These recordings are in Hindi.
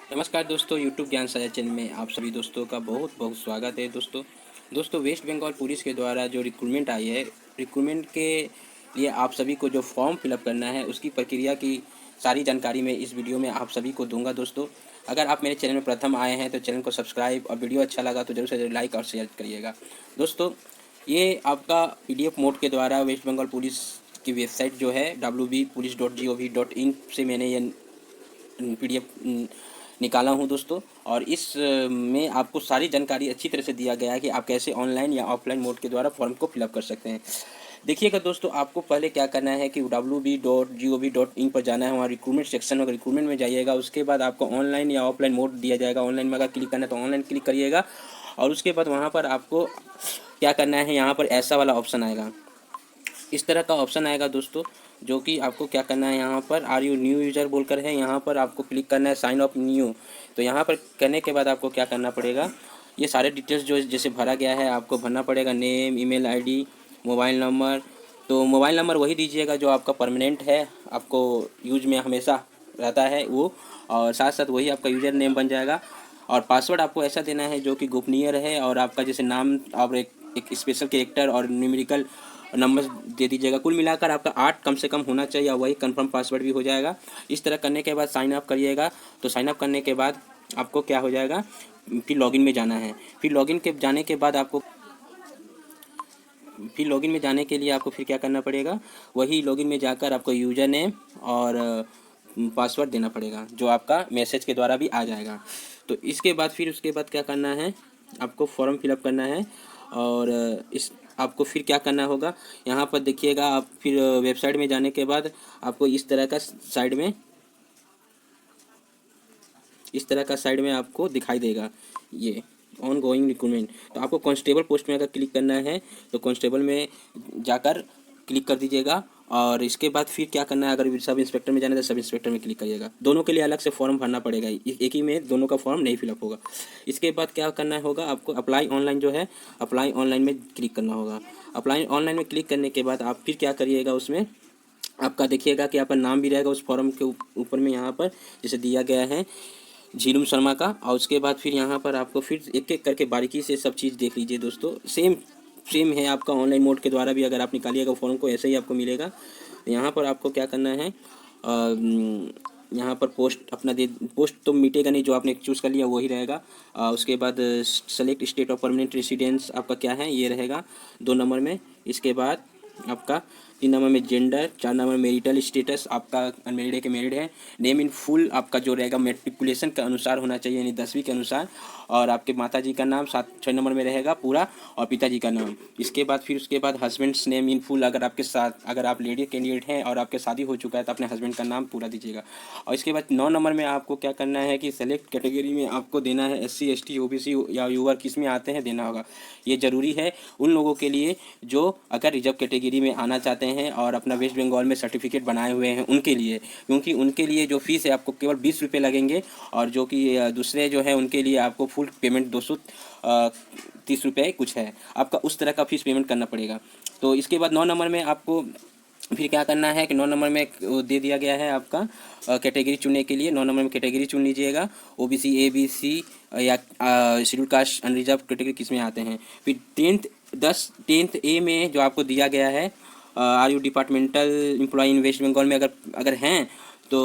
नमस्कार दोस्तों, यूट्यूब ज्ञान साझा चैनल में आप सभी दोस्तों का बहुत बहुत स्वागत है। दोस्तों वेस्ट बंगाल पुलिस के द्वारा जो रिक्रूटमेंट आई है, रिक्रूटमेंट के लिए आप सभी को जो फॉर्म फिलअप करना है उसकी प्रक्रिया की सारी जानकारी मैं इस वीडियो में आप सभी को दूंगा। दोस्तों अगर आप मेरे चैनल में प्रथम आए हैं तो चैनल को सब्सक्राइब और वीडियो अच्छा लगा तो जरूर से जरूर लाइक और शेयर करिएगा। दोस्तों ये आपका PDF मोड के द्वारा वेस्ट बंगाल पुलिस की वेबसाइट जो है www.police.gov.in से मैंने ये PDF निकाला हूँ दोस्तों। और इस में आपको सारी जानकारी अच्छी तरह से दिया गया है कि आप कैसे ऑनलाइन या ऑफलाइन मोड के द्वारा फॉर्म को फिलअप कर सकते हैं। देखिएगा दोस्तों, आपको पहले क्या करना है कि www.gov.in पर जाना है, वहाँ रिक्रूटमेंट सेक्शन में रिक्रूटमेंट में जाइएगा। उसके बाद आपको ऑनलाइन या ऑफलाइन मोड दिया जाएगा। ऑनलाइन में अगर क्लिक करना है तो ऑनलाइन क्लिक करिएगा और उसके बाद वहाँ पर आपको क्या करना है, यहाँ पर ऐसा वाला ऑप्शन आएगा, इस तरह का ऑप्शन आएगा दोस्तों, जो कि आपको क्या करना है, यहाँ पर आर यू न्यू यूज़र बोलकर है, यहाँ पर आपको क्लिक करना है साइन अप न्यू। तो यहाँ पर करने के बाद आपको क्या करना पड़ेगा, ये सारे डिटेल्स जो जैसे भरा गया है आपको भरना पड़ेगा, name, email ID, mobile number. तो मोबाइल नंबर वही दीजिएगा जो आपका परमानेंट है, आपको यूज में हमेशा रहता है वो, और साथ साथ वही आपका यूज़र नेम बन जाएगा। और पासवर्ड आपको ऐसा देना है जो कि गोपनीय रहे, और आपका जैसे नाम और एक स्पेशल कैरेक्टर और न्यूमेरिकल नंबर दे दीजिएगा। कुल मिलाकर आपका 8 कम से कम होना चाहिए, वही कंफर्म पासवर्ड भी हो जाएगा। इस तरह करने के बाद साइन अप करिएगा। तो साइन अप करने के बाद आपको क्या हो जाएगा, फिर लॉगिन में जाना है। फिर लॉगिन के जाने के बाद आपको फिर लॉगिन में जाने के लिए आपको फिर क्या करना पड़ेगा, वही लॉगिन में जाकर आपको यूज़र नेम और पासवर्ड देना पड़ेगा, जो आपका मैसेज के द्वारा भी आ जाएगा। तो इसके बाद फिर उसके बाद क्या करना है, आपको फॉर्म फिलअप करना है। और इस आपको फिर क्या करना होगा, यहाँ पर देखिएगा आप फिर वेबसाइट में जाने के बाद आपको इस तरह का साइड में आपको दिखाई देगा ये ऑन गोइंग रिक्रूटमेंट। तो आपको कांस्टेबल पोस्ट में अगर क्लिक करना है तो कांस्टेबल में जाकर क्लिक कर दीजिएगा। और इसके बाद फिर क्या करना है, अगर सब इंस्पेक्टर में जाना है तो सब इंस्पेक्टर में क्लिक करिएगा। दोनों के लिए अलग से फॉर्म भरना पड़ेगा, एक ही में दोनों का फॉर्म नहीं फिलअप होगा। इसके बाद क्या करना होगा, आपको अप्लाई ऑनलाइन जो है, अप्लाई ऑनलाइन में क्लिक करना होगा। अप्लाई ऑनलाइन में क्लिक करने के बाद आप फिर क्या करिएगा, उसमें आपका देखिएगा कि आपका नाम भी रहेगा उस फॉर्म के ऊपर में, यहाँ पर जैसे दिया गया है झीलम शर्मा का। और उसके बाद फिर यहाँ पर आपको फिर एक एक करके बारीकी से सब चीज़ देख लीजिए दोस्तों। सेम सेम है आपका ऑनलाइन मोड के द्वारा भी, अगर आप निकालिएगा फॉर्म को ऐसे ही आपको मिलेगा। यहाँ पर आपको क्या करना है, यहाँ पर पोस्ट अपना दे, पोस्ट तो मिटेगा नहीं, जो आपने चूज़ कर लिया वही रहेगा। उसके बाद select state of permanent residence आपका क्या है, ये रहेगा 2 नंबर में। इसके बाद आपका 3 नंबर में जेंडर, 4 नंबर मेरिटल स्टेटस, आपका अनमेरिड है कि मैरिड है। नेम इन फुल आपका जो रहेगा मेट्रिकुलेशन के अनुसार होना चाहिए, यानी 10वीं के अनुसार। और आपके माता जी का नाम 6 नंबर में रहेगा पूरा, और पिताजी का नाम। इसके बाद फिर उसके बाद हस्बैंड्स नेम इन फुल, अगर आपके साथ अगर आप लेडी कैंडिडेट हैं और आपके शादी हो चुका है तो अपने हस्बैंड का नाम पूरा दीजिएगा। और इसके बाद 9 नंबर में आपको क्या करना है कि सेलेक्ट कैटेगरी में आपको देना है SC ST OBC या यूआर किस में आते हैं देना होगा। ये ज़रूरी है उन लोगों के लिए जो अगर रिजर्व कैटेगरी में आना चाहते हैं और अपना वेस्ट बंगाल में सर्टिफिकेट बनाए हुए हैं उनके लिए, क्योंकि उनके लिए जो फीस है आपको केवल 20 रुपये लगेंगे, और जो कि दूसरे जो है उनके लिए आपको फुल पेमेंट 230 रुपये कुछ है आपका, उस तरह का फीस पेमेंट करना पड़ेगा। तो इसके बाद 9 नंबर में आपको फिर क्या करना है कि 9 नंबर में दे दिया गया है आपका कैटेगरी चुनने के लिए। 9 नंबर में कैटेगरी चुन लीजिएगा, OBC ABC या शेड्यूल कास्ट अनरिजर्व कैटेगरी किस में आते हैं। फिर 10th A में जो आपको दिया गया है, are you departmental employee in West Bengal में, अगर अगर हैं तो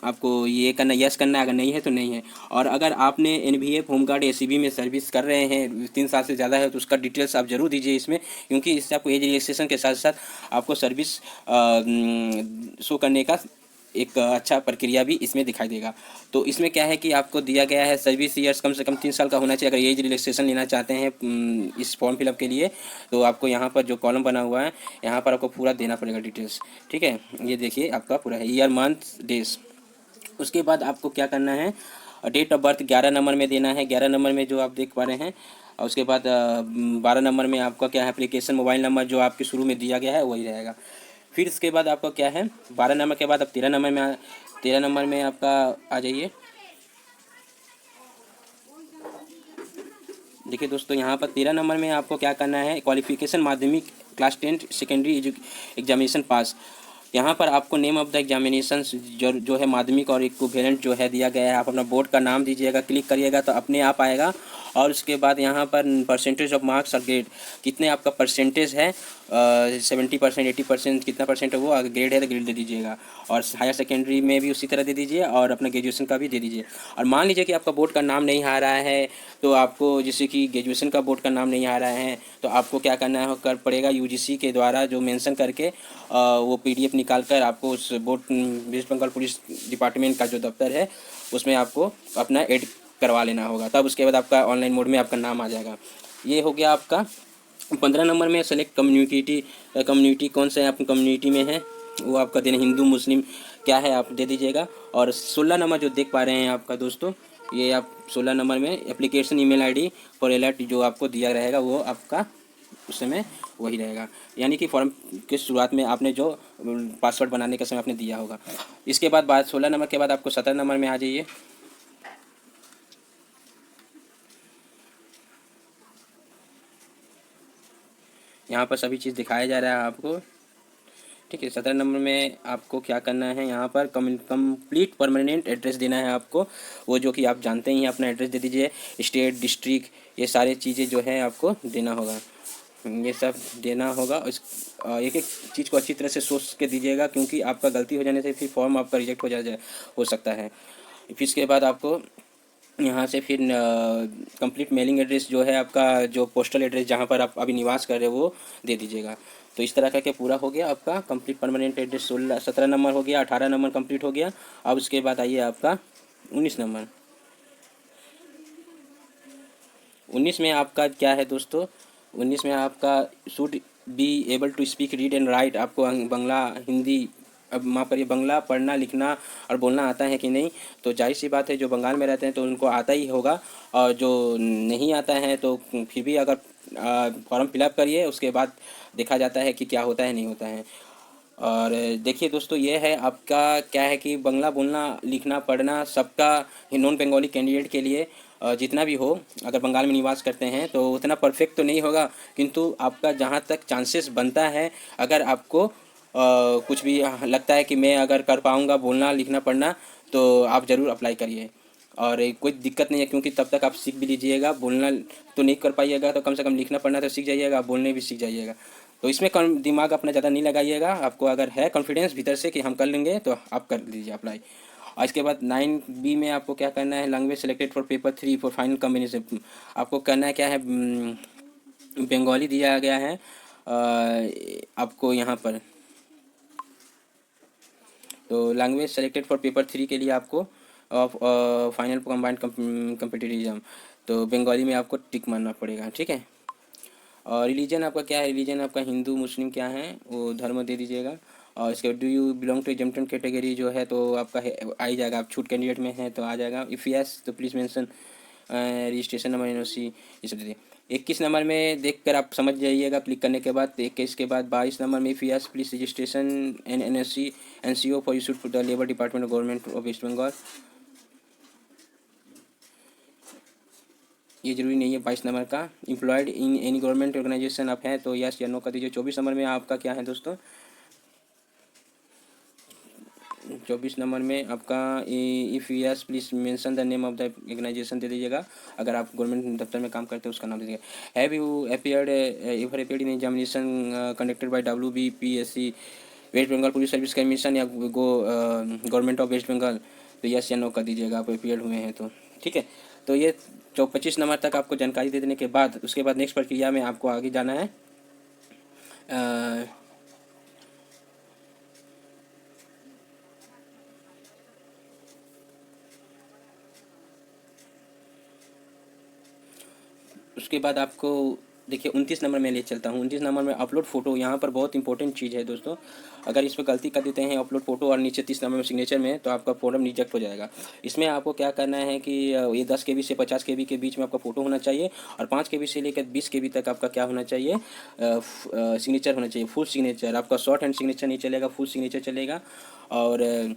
आपको ये करना, यस करना है, अगर नहीं है तो नहीं है। और अगर आपने NVF होमगार्ड ACB में सर्विस कर रहे हैं 3 साल से ज़्यादा है तो उसका डिटेल्स आप ज़रूर दीजिए इसमें, क्योंकि इससे आपको एज रिलैक्सेशन के साथ साथ आपको सर्विस शो करने का एक अच्छा प्रक्रिया भी इसमें दिखाई देगा। तो इसमें क्या है कि आपको दिया गया है सर्विस ईयर्स कम से कम 3 साल का होना चाहिए अगर एज रिलैक्सेशन लेना चाहते हैं इस फॉर्म फिलअप के लिए। तो आपको यहाँ पर जो कॉलम बना हुआ है यहाँ पर आपको पूरा देना पड़ेगा डिटेल्स, ठीक है। ये देखिए आपका पूरा है ईयर मंथ डेज। उसके बाद आपको क्या करना है, डेट ऑफ बर्थ 11 नंबर में देना है, 11 नंबर में जो आप देख पा रहे हैं। और उसके बाद 12 नंबर में आपका क्या है, एप्लीकेशन मोबाइल नंबर जो आपके शुरू में दिया गया है वही रहेगा। फिर इसके बाद आपका क्या है, 12 नंबर के बाद अब 13 नंबर में 13 नंबर में आपका आ जाइए। देखिए दोस्तों, यहाँ पर 13 नंबर में आपको क्या करना है, क्वालिफिकेशन माध्यमिक क्लास 10 सेकेंडरी एग्जामिनेशन पास। यहाँ पर आपको नेम ऑफ द एग्जामिनेशन जो है माध्यमिक और इक्विवेलेंट जो है दिया गया है, आप अपना बोर्ड का नाम दीजिएगा, क्लिक करिएगा तो अपने आप आएगा। और उसके बाद यहाँ पर परसेंटेज ऑफ मार्क्स और ग्रेड, कितने आपका परसेंटेज है, 70%, 80%, कितना परसेंट है वो, अगर ग्रेड है तो ग्रेड दे दीजिएगा। और हायर सेकेंडरी में भी उसी तरह दे दीजिए और अपना ग्रेजुएशन का भी दे दीजिए। और मान लीजिए कि आपका बोर्ड का नाम नहीं आ रहा है, तो आपको जैसे कि ग्रेजुएशन का बोर्ड का नाम नहीं आ रहा है, तो आपको क्या करना है, कर पड़ेगा यूजीसी के द्वारा जो मेंशन करके वो पीडीएफ निकाल कर आपको उस board, West Bengal police department का जो दफ्तर है उसमें आपको अपना ऐड करवा लेना होगा। तब उसके बाद आपका ऑनलाइन मोड में आपका नाम आ जाएगा। ये हो गया आपका 15 नंबर में। सेलेक्ट कम्युनिटी कौन सा है आपकी कम्युनिटी में है वो आपका देना, हिंदू मुस्लिम क्या है आप दे दीजिएगा। और 16 नंबर जो देख पा रहे हैं आपका दोस्तों, ये आप 16 नंबर में application email ID for alert जो आपको दिया रहेगा वो आपका उस समय वही रहेगा, यानी कि फॉर्म के शुरुआत में आपने जो पासवर्ड बनाने के समय आपने दिया होगा। इसके बाद 16 नंबर के बाद आपको 17 नंबर में आ जाइए। यहाँ पर सभी चीज़ दिखाया जा रहा है आपको, ठीक है। 17 नंबर में आपको क्या करना है, यहाँ पर कंप्लीट परमानेंट एड्रेस देना है आपको, वो जो कि आप जानते ही हैं, अपना एड्रेस दे दीजिए, स्टेट, डिस्ट्रिक्ट, ये सारी चीज़ें जो है आपको देना होगा, ये सब देना होगा। एक एक चीज़ को अच्छी तरह से सोच के दीजिएगा, क्योंकि आपका गलती हो जाने से फिर फॉर्म आपका रिजेक्ट हो सकता है। फिर इसके बाद आपको यहाँ से फिर कंप्लीट मेलिंग एड्रेस जो है आपका, जो पोस्टल एड्रेस जहाँ पर आप अभी निवास कर रहे हो वो दे दीजिएगा। तो इस तरह करके पूरा हो गया आपका कंप्लीट परमानेंट एड्रेस। 17 नंबर हो गया, 18 नंबर कंप्लीट हो गया। अब उसके बाद आइए आपका 19 नंबर। 19 में आपका क्या है दोस्तों, 19 में आपका should be able to speak, read and write, आपको बंगला, हिंदी, अब माफ़ करिए, बंगला पढ़ना, लिखना और बोलना आता है कि नहीं। तो जाहिर सी बात है, जो बंगाल में रहते हैं तो उनको आता ही होगा, और जो नहीं आता है तो फिर भी अगर फॉर्म फिलअप करिए, उसके बाद देखा जाता है कि क्या होता है नहीं होता है। और देखिए दोस्तों, ये है आपका क्या है कि बंगला बोलना, लिखना, पढ़ना सबका नॉन बंगाली कैंडिडेट के लिए जितना भी हो, अगर बंगाल में निवास करते हैं तो उतना परफेक्ट तो नहीं होगा, किंतु आपका जहाँ तक चांसेस बनता है, अगर आपको कुछ भी लगता है कि मैं अगर कर पाऊँगा बोलना, लिखना, पढ़ना, तो आप ज़रूर अप्लाई करिए। और कोई दिक्कत नहीं है, क्योंकि तब तक आप सीख भी लीजिएगा, बोलना तो नहीं कर पाइएगा तो कम से कम लिखना पढ़ना तो सीख जाइएगा, बोलने भी सीख जाइएगा। तो इसमें कम दिमाग अपना ज़्यादा नहीं लगाइएगा, आपको अगर है कॉन्फिडेंस भीतर से कि हम कर लेंगे तो आप कर लीजिए अप्लाई। और इसके बाद 9B में आपको क्या करना है, language selected for paper 3 for final combination, आपको करना है क्या है, बंगाली दिया गया है आपको यहाँ पर। तो लैंग्वेज सेलेक्टेड फॉर पेपर 3 के लिए आपको फाइनल कम्बाइंड कम्पिटिटिव एग्जाम, तो बंगाली में आपको टिक मारना पड़ेगा, ठीक है। और रिलीजन आपका क्या है, रिलीजन आपका हिंदू मुस्लिम क्या है वो धर्म दे दीजिएगा। और इसके बाद do you belong to exempted category जो है तो आपका आ ही जाएगा, आप छूट कैंडिडेट में है तो आ जाएगा। इफ़ यस तो please mention registration number, NOC, ये सब दीजिए। 21 नंबर में देखकर आप समझ जाइएगा क्लिक करने के बाद। 21 के बाद 22 नंबर में if yes please registration an NOC NCO for issued to the labour department of government of West Bengal, ये जरूरी नहीं है। 22 नंबर का employed in any government organisation आप हैं तो यस या नो कर दीजिए। 24 नंबर में आपका क्या है दोस्तों, 24 नंबर में आपका if yes please mention the name of the organisation दे दीजिएगा, अगर आप गवर्नमेंट दफ्तर में काम करते हैं उसका नाम दे दीजिएगा। Have you appeared ever appeared in examination conducted by WBPSC West Bengal police service commission या गवर्नमेंट ऑफ वेस्ट बंगाल, तो यस या नो कर दीजिएगा आप अपीयर्ड हुए हैं तो, ठीक है। तो ये 25 नंबर तक आपको जानकारी दे देने के बाद उसके बाद नेक्स्ट प्रक्रिया में आपको आगे जाना है। उसके बाद आपको देखिए 29 नंबर में ले चलता हूँ। 29 नंबर में अपलोड फ़ोटो, यहाँ पर बहुत इंपॉर्टेंट चीज़ है दोस्तों, अगर इस पर गलती कर देते हैं अपलोड फ़ोटो और नीचे 30 नंबर में सिग्नेचर में, तो आपका फॉर्म रिजेक्ट हो जाएगा। इसमें आपको क्या करना है कि ये 10 KB से 50 KB के बीच में आपका फ़ोटो होना चाहिए, और 5 KB से लेकर 20 KB तक आपका क्या होना चाहिए, सिग्नेचर होना चाहिए, फुल सिग्नेचर। आपका शॉर्ट हैंड सिग्नेचर नहीं चलेगा, फुल सिग्नेचर चलेगा। और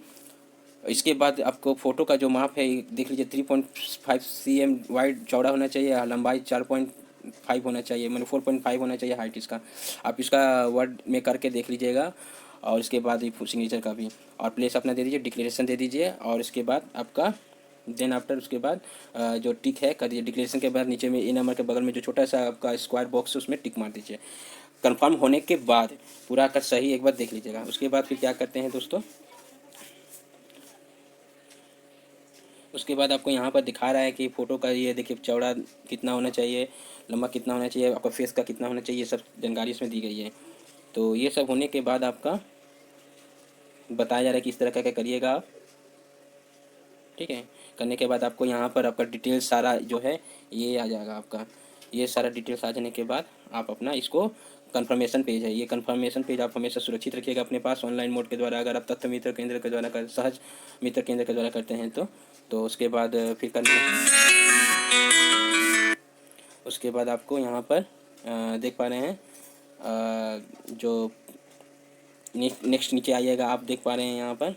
इसके बाद आपको फ़ोटो का जो माप है देख लीजिए, 3.5 cm वाइड चौड़ा होना चाहिए, लंबाई 4.5 होना चाहिए, मतलब 4.5 होना चाहिए हाइट इसका। आप इसका वर्ड में करके देख लीजिएगा। और इसके बाद सिग्नेचर का भी, और प्लेस अपना दे दीजिए, डिक्लेरेशन दे दीजिए, और इसके बाद आपका देन आफ्टर उसके बाद जो टिक है कर दीजिए। डिक्लेरेशन के बाद नीचे में ए नंबर के बगल में जो छोटा सा आपका स्क्वायर बॉक्स है उसमें टिक मार दीजिए। कंफर्म होने के बाद पूरा कर सही एक बार देख लीजिएगा। उसके बाद फिर क्या करते हैं दोस्तों, उसके बाद आपको यहाँ पर दिखा रहा है कि फ़ोटो का ये देखिए चौड़ा कितना होना चाहिए, लंबा कितना होना चाहिए, आपका फेस का कितना होना चाहिए, ये सब जानकारी इसमें दी गई है। तो ये सब होने के बाद आपका बताया जा रहा है कि इस तरह का क्या करिएगा आप, ठीक है। करने के बाद आपको यहाँ पर आपका डिटेल्स सारा जो है ये आ जाएगा आपका, ये सारा डिटेल्स आ जाने के बाद आप अपना इसको कंफर्मेशन पेज है, ये कंफर्मेशन पेज आप हमेशा सुरक्षित रखिएगा अपने पास ऑनलाइन मोड के द्वारा। अगर आप तथ्य मित्र केंद्र के द्वारा सहज मित्र केंद्र के द्वारा करते हैं तो उसके बाद फिर उसके बाद आपको यहाँ पर देख पा रहे हैं जो नेक्स्ट नीचे आइएगा, आप देख पा रहे हैं यहाँ पर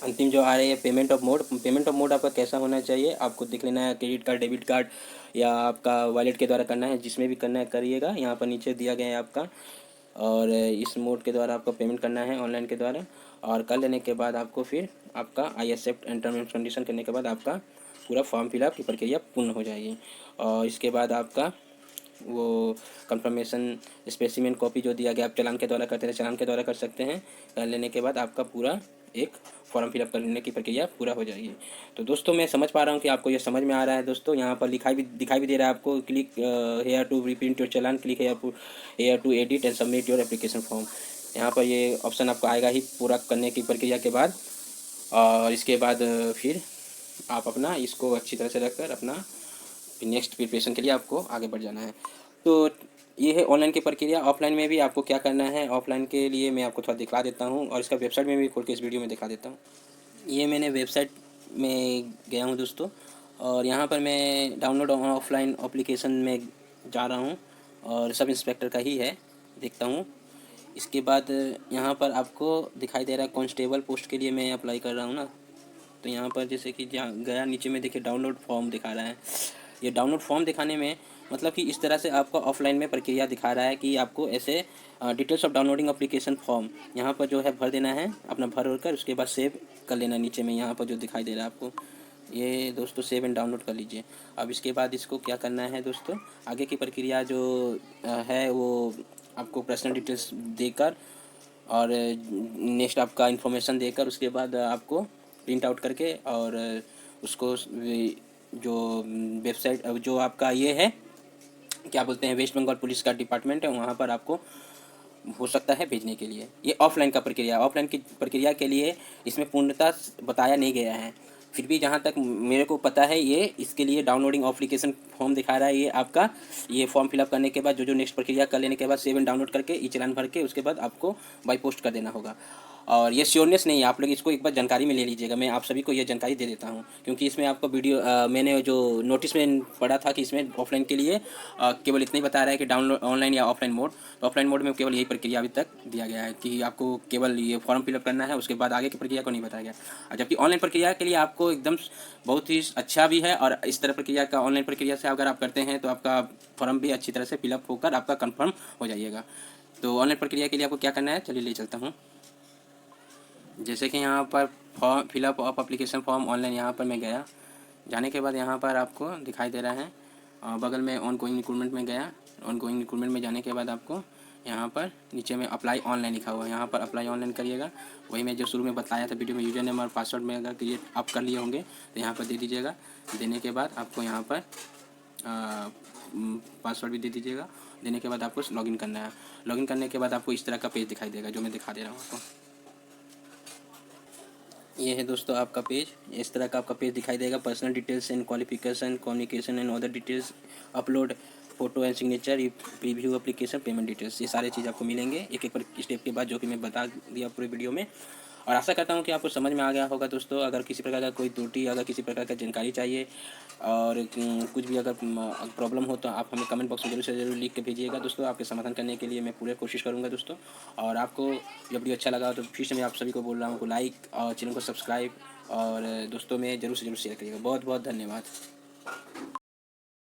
अंतिम जो आ रही है payment of mode. Payment of mode आपका कैसा होना चाहिए आपको देख लेना है, क्रेडिट कार्ड, डेबिट कार्ड या आपका वॉलेट के द्वारा करना है, जिसमें भी करना है करिएगा। यहाँ पर नीचे दिया गया है आपका, और इस मोड के द्वारा आपको पेमेंट करना है ऑनलाइन के द्वारा। और कर लेने के बाद आपको फिर आपका I accept and term and condition करने के बाद आपका पूरा फॉर्म फिलअप की प्रक्रिया पूर्ण हो जाएगी। और इसके बाद आपका वो कंफर्मेशन स्पेसिमेन कॉपी जो दिया गया, आप चालान के द्वारा करते हैं चालान के द्वारा कर सकते हैं। कर लेने के बाद आपका पूरा एक फॉर्म फिलअप करने की प्रक्रिया पूरा हो जाएगी। तो दोस्तों मैं समझ पा रहा हूँ कि आपको ये समझ में आ रहा है दोस्तों। यहाँ पर दिखाई भी दे रहा है आपको, click here to reprint your challan, click here to edit and submit your application form. यहाँ पर ये ऑप्शन आपको आएगा ही पूरा करने की प्रक्रिया के बाद। और इसके बाद फिर आप अपना इसको अच्छी तरह से रखकर अपना नेक्स्ट प्रिपरेशन के लिए आपको आगे बढ़ जाना है। तो ये है ऑनलाइन की प्रक्रिया। ऑफलाइन में भी आपको क्या करना है, ऑफलाइन के लिए मैं आपको थोड़ा दिखा देता हूँ, और इसका वेबसाइट में भी खोल के इस वीडियो में दिखा देता हूँ। ये मैंने वेबसाइट में गया हूँ दोस्तों, और यहाँ पर मैं डाउनलोड ऑफलाइन एप्लीकेशन में जा रहा हूँ, और सब इंस्पेक्टर का ही है, देखता हूँ। इसके बाद यहाँ पर आपको दिखाई दे रहा है कांस्टेबल पोस्ट के लिए मैं अप्लाई कर रहा हूँ ना। तो यहाँ पर जैसे कि जहाँ गया नीचे में देखिए डाउनलोड फॉर्म दिखा रहा है। ये डाउनलोड फॉर्म दिखाने में मतलब कि इस तरह से आपको ऑफलाइन में प्रक्रिया दिखा रहा है कि आपको ऐसे details of downloading application form यहाँ पर जो है भर देना है, अपना भर कर उसके बाद सेव कर लेना। नीचे में यहाँ पर जो दिखाई दे रहा है आपको, ये दोस्तों सेव एंड डाउनलोड कर लीजिए। अब इसके बाद इसको क्या करना है दोस्तों, आगे की प्रक्रिया जो है वो आपको पर्सनल डिटेल्स देकर और नेक्स्ट आपका इन्फॉर्मेशन देकर उसके बाद आपको प्रिंट आउट करके और उसको जो वेबसाइट जो आपका ये है क्या बोलते हैं वेस्ट बंगाल पुलिस का डिपार्टमेंट है, वहाँ पर आपको हो सकता है भेजने के लिए। ये ऑफलाइन का प्रक्रिया, ऑफलाइन की प्रक्रिया के लिए इसमें पूर्णतः बताया नहीं गया है। फिर भी जहाँ तक मेरे को पता है ये इसके लिए डाउनलोडिंग एप्लीकेशन फॉर्म दिखा रहा है। ये आपका ये फॉर्म फिलअप करने के बाद जो नेक्स्ट प्रक्रिया कर लेने के बाद सेव एंड डाउनलोड करके ई चालान भर के उसके बाद आपको बाई पोस्ट कर देना होगा। और ये श्योरनेस नहीं है, आप लोग इसको एक बार जानकारी में ले लीजिएगा। मैं आप सभी को ये जानकारी दे देता हूँ, क्योंकि इसमें आपको वीडियो मैंने जो नोटिस में पढ़ा था कि इसमें ऑफलाइन के लिए केवल इतना ही बता रहा है कि डाउनलोड ऑनलाइन या ऑफलाइन मोड। तो ऑफलाइन मोड में केवल यही प्रक्रिया अभी तक दिया गया है कि आपको केवल ये फॉर्म फिलअप करना है, उसके बाद आगे की प्रक्रिया को नहीं बताया गया। और जबकि ऑनलाइन प्रक्रिया के लिए आपको एकदम बहुत ही अच्छा भी है, और इस तरह प्रक्रिया का ऑनलाइन प्रक्रिया से अगर आप करते हैं तो आपका फॉर्म भी अच्छी तरह से फिलअप होकर आपका कन्फर्म हो जाइएगा। तो ऑनलाइन प्रक्रिया के लिए आपको क्या करना है, चलिए ले चलता हूँ। जैसे कि यहाँ पर form fill up of application form online, यहाँ पर मैं गया। जाने के बाद यहाँ पर आपको दिखाई दे रहा है बगल में ऑन गोइंग रिक्रूटमेंट में गया। ऑन गोइंग रिक्रूटमेंट में जाने के बाद आपको यहाँ पर नीचे में अप्लाई ऑनलाइन लिखा हुआ है, यहाँ पर अप्लाई ऑनलाइन करिएगा। वही मैं जो शुरू में बताया था वीडियो में, यूजर नेम और पासवर्ड में अगर क्रिएट आप कर लिए होंगे तो यहाँ पर दे दीजिएगा। देने के बाद आपको यहाँ पर पासवर्ड भी दे दीजिएगा। देने के बाद आपको लॉगिन करना है। लॉगिन करने के बाद आपको इस तरह का पेज दिखाई देगा जो मैं दिखा दे रहा हूँ आपको। ये है दोस्तों आपका पेज, इस तरह का आपका पेज दिखाई देगा। Personal details and qualification, communication and other details, upload photo and signature, preview application, payment details, ये सारे चीज़ आपको मिलेंगे एक एक स्टेप के बाद, जो कि मैं बता दिया पूरे वीडियो में। और आशा करता हूँ कि आपको समझ में आ गया होगा दोस्तों। अगर किसी प्रकार का कोई त्रुटि, अगर किसी प्रकार का जानकारी चाहिए और कुछ भी अगर प्रॉब्लम हो तो आप हमें कमेंट बॉक्स में जरूर से जरूर लिख के भेजिएगा दोस्तों। आपके समाधान करने के लिए मैं पूरी कोशिश करूँगा दोस्तों। और आपको ये वीडियो अच्छा लगा तो फिर से मैं आप सभी को बोल रहा हूँ को लाइक और चैनल को सब्सक्राइब और दोस्तों में जरूर से जरूर शेयर करिएगा। बहुत बहुत धन्यवाद।